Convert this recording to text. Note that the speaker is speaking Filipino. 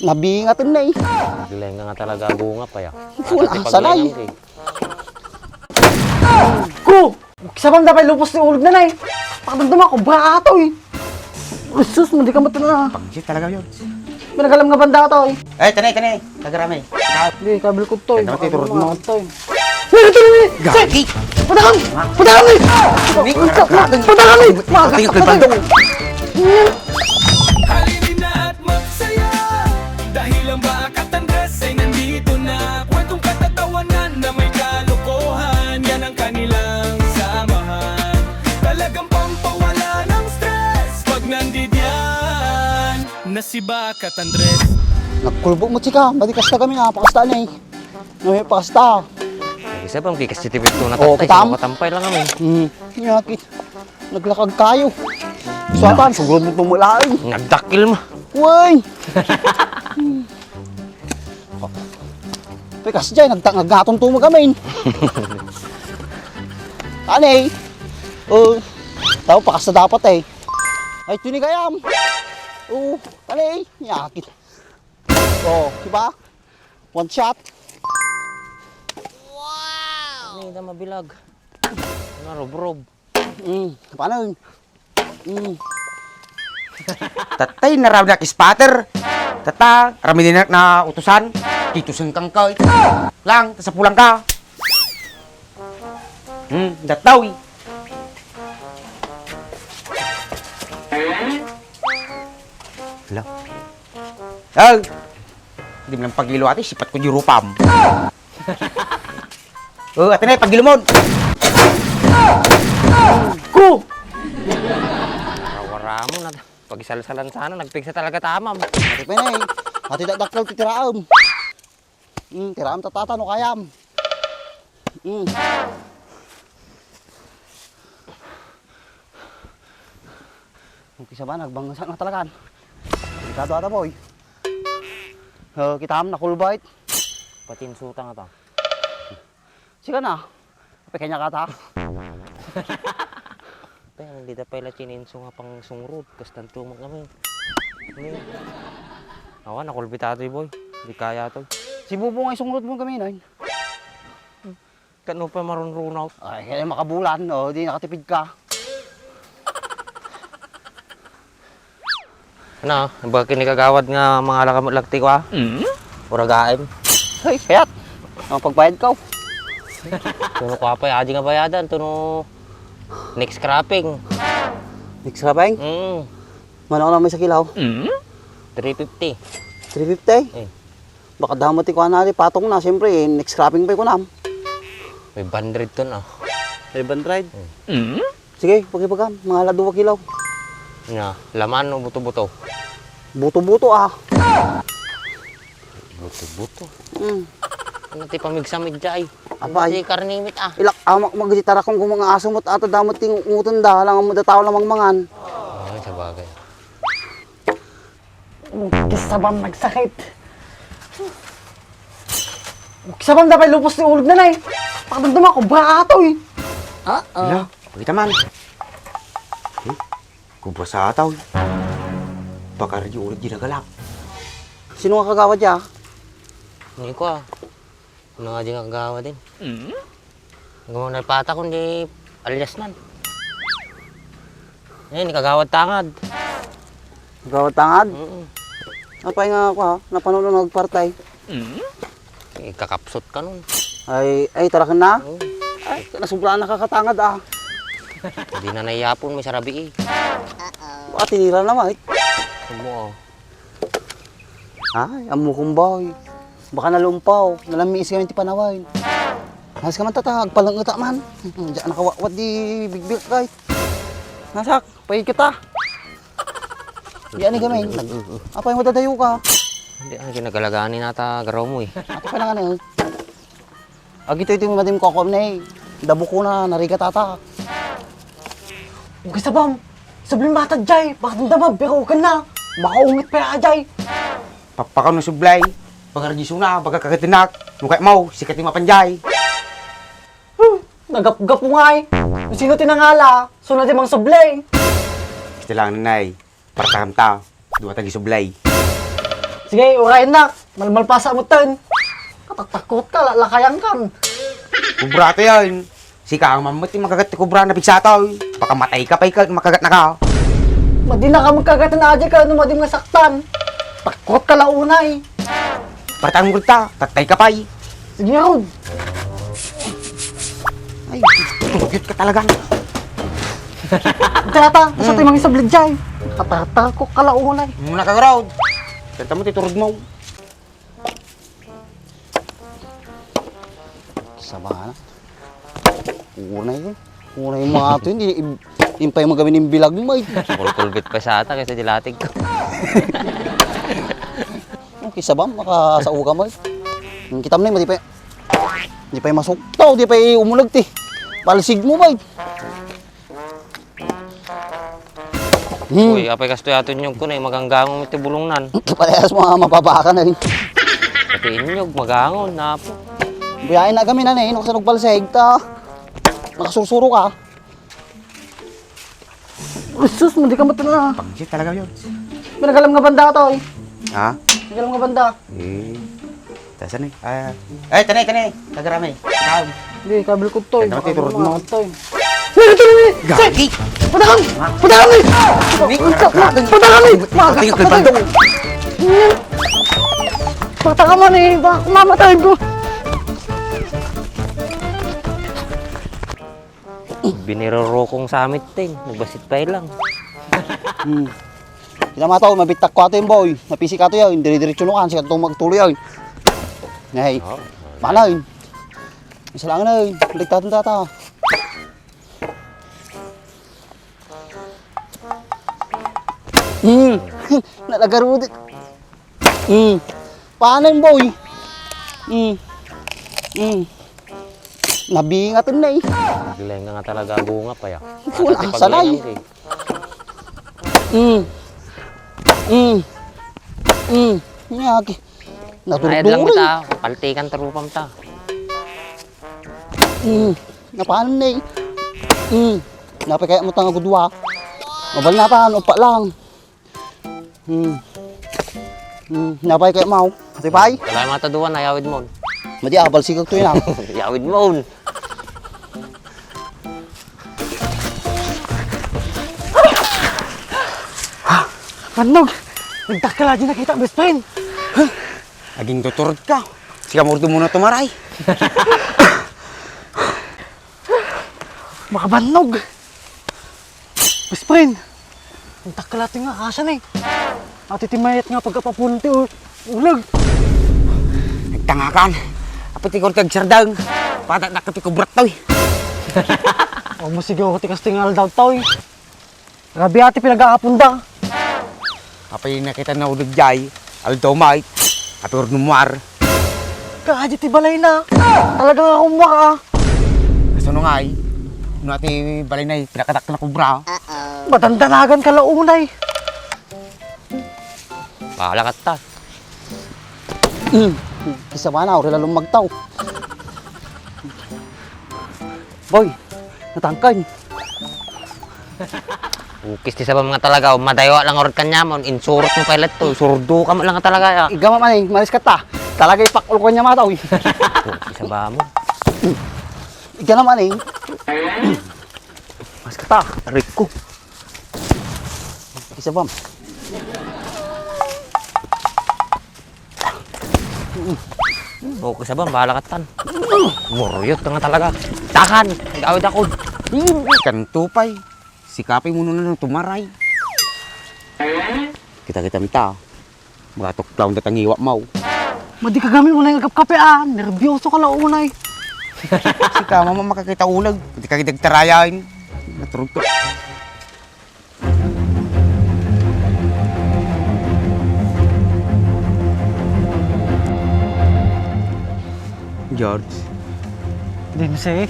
Nabingatin na eh. Naglenga nga talaga bunga pa ya. Wala sanay. Ko! Sabang dapat lupos ni ulog na na eh. Pakadamdama ko, baka ato eh. Sus, hindi ka matuna. Pag-isip talaga yun. Pinagalam nga banda ato eh. Tanay. Kagarami. Hindi, kabil ko to eh. Dapat iturod mo. Gagi! Padakan! Padakan eh! Padakan eh! Halinin na at magsaya dahil ang Bakat Andres ay nandito na. Kwentong katatawanan na may kalokohan, yan ang kanilang samahan. Talagang pampawala ng stress pag nandidyan na si Bakat Andres. Nagkulbog mo chika, balikas na kami na, pakasta na eh. May pakasta. Isa bang kikas si Tipit to na Oo, tatay. kitam. Katampay lang kami. Yakit. Naglakag kayo. Suatan, sugod mo pumulain. Nagdakil mo. Uy! Pikas dyan, naggatong tumag kami. Ano tao pakas na dapat eh. Ay, tunigayam. Ano yakit. Diba? One shot. Hindi na mabilag. Rob-rob. Paano? Tatay, naraw na kispatter. Tata, rami din na utusan. Titusan kang ka. Lang, sa pulang ka. Dataw eh. Hala. Ay! Hindi mo lang pagilo ate, sipat ko di rupam. Ate na, pagilo mo. Ko! Wara mo na. Pag isalasalan sana, nagpigsa talaga tamam. Ati pa na eh. Ati dakdakal titiraam. Tiraam tatata no kayam. Kisa ba, nagbangsak na talagaan. Delikado ata boy. Kita am na kulbait. Patinsuta nga ta. Sika na. Pekanya kata. Pero hindi na pala chininso nga pang sungrod. Kastan tumag kami. Awa, nakulbitado boy. Hindi kaya to. Si Bubo nga isungrod mo kami nun. Kano pa marunrunaw? Ay, kaya makabulan. Di nakatipid ka. Ano? Baga kinikagawad nga mga lagti ko ah? Uragaim. Ay, kayat. Ang pagbayad ka. Tuno ko pa, aji nga bayadan. Tuno next scrapping. Next ka bang? Mano ka naman sa kilaw? 350. 350? Eh. Baka damati ko natin, patong na. Siyempre, next scrapping pa ko na. May 100 to na. 500? Sige, pagkipagam. Mga laduwa kilaw. Nga, laman o buto-buto? Buto-buto ah. Buto-buto? Ano ti pamigsamig dyan? Abay. Hindi karnimit ah. Ilak amak magditara kung mga aso mo't ato damot ting utunda lang mo dataw lamang mangan. Ay, sa bagay. Kisabang nagsakit. Kisabang dapat lupos ni ulog na na eh. Pakadamdama ko, baka ato eh. Hala, pakita man. Kubra sa ataw. Baka rin yung ulit ginagalak. Sino nga kagawad ya? Hindi ko ah. Ano nga di nga kagawa din? Gumawa na pata kundi alias man. Hindi kagawad tangad. Kagawad tangad? Napay nga ako ha, napanood na nagpartay. Kakapsot ka nun. Ay, tarakan na? Ay, nasubra na kakatangad ah. Hindi na naiyapon, may sarabi eh. Baka tinira naman eh. Sumo oh. Ay, amo kong boy. Baka nalumpaw, nalamiis kami ti panaway. Nas ka man tatag, palang uta man. Diyan nakawawat di bigbig kay. Nasak, pahig kita. Diyan ni gamay. Apa yung madadayo ka? Hindi, ang ginagalaganin nata garaw mo eh. Ate pa na nga na. Agi ito yung madim kokom na eh. Dabo ko na, nariga tata. Kisabang, sabihin bata dyan. Pakadamdama, biro ka na. Baka ungit pa ya dyan. Papakaw na sublay. Baka rin suna, baka kakatinak. Mukha mau, sikat yung mapanjay. Nagap-gap mo nga eh. Kung sino tinangala, sunod yung mga sublay. Gusto lang nanay. Para tahamta. Dua tagi sublay. Sige, urayin na. Malmalpasa mo tan. Katatakot ka, lalakayan kan. Kubra to yan. Si ka ang mamuti makagat ti kubra na pigsataw. Baka matay ka pa ikaw, makagat na ka. Madi na ka magkagatan na aja ka, ano madi mga saktan. Takot ka launay. Partang gulta, tatay ka pa. Sige nga, Rod. Ay, tugyot ka talaga. Tata, sa tayo mga isablid dyan. Katatakot ka launay. Muna ka garaw. Kanta mo titurod mo. Sama na. Unay yun. Unay yung mga ito, hindi pa yung magawin yung bilag mo. Pulpulbit pa sa ata kaysa dilatig ko. Kisa ba, makasao ka mo. Kita mo na yun, di pa yung masuktaw, di pa yung umulag ti. Palsig mo ba? Uy, apay kasto yato nyog ko na maganggangong iti bulungnan. Parehas mga mapapaka na rin. Pati inyog, magangon, napo. Buyain na kami na no, kasi nagbalsig ta. Nakasursuro ka. Sus, hindi ka matala. Pangsit talaga yun. Pinagalam nga banda to eh. Ha? Pinagalam nga banda. Tasan eh. Ay, tanay. Tagarami. Tawag. Hindi, kabil ko to eh. Ganda mo, titurod mo. Gagi! Padakan! Padakan eh! Padakan eh! Tingnan ko bando. Patakan man eh! Baka mamatayin ko! Binirorokong sa amit ting, nagbasit pa lang. Kita mataw, mabitak ko ato yung boy. Napisi ka to yun, dire-diretso no kan, siya itong magtuloy yun. Ngayon, mana yun. Isa lang na yun, ligtatan tata. Nalagarudit. Paano yun boy? Nabingatan na eh. Naglenga nga talaga bunga pa ya. Wala, sanay. Nyaki. Ayad lang Naturdurin. kita, paltikan tarupam ta. Napaan na eh. Napay kaya mo tanga gudwa. Mabal na pa, upa lang. Napay kaya mau. Ate pay. Wala yung mataduan, ayawid mo. Madi abal sigag to yun. Yawid mo. Manog! Nagdakala din nakita ang best friend! Laging tuturod ka. Sika murdo muna tumaray. Makabanog! Best friend! Nagdakala din nga kasan eh! At itimayat nga pagkapapunti ulag! Nagtangakan. Apit ikaw tagsardang. Patak na kapikubrat to eh. O masigaw ko tikas tingal daw tao eh! Grabe ati pinag-aapunda! Apay nakita na ulag jay. Aldaw may. Apay numuar. Kaadya ti balay na! Talagang ako maka! Kaso nga eh. Kung natin balay na pinakatak na kubra. Matandanagan ka launay! Pakalakat ta. Isa ba na, orila lumagtaw. Boy, natangkay. Ukis ti sa mga talaga, madayo lang orot kanya mo, insurot mo pilot to, surdo ka mo lang talaga ya. Igama man eh, malis ka ta. Talaga ipakul ko niya mataw. Ukis sa ba mo. Iga naman eh. Mas ka ta, tarik ko. Isa ba? Ukis sa ba, bahala ka tan. Muryot ka nga talaga. Takan, nag-awid ako. Kantupay. Sikapin mo na ng tumaray. Kita-kita mita. Magatok taon datang iwa mau. Madi kagami mo na yung kapkapean! Nervyoso ka launay! Sika mama makakita ulag. Hindi ka kitagtarayain. Naturog ko. George. Hindi mo siya eh!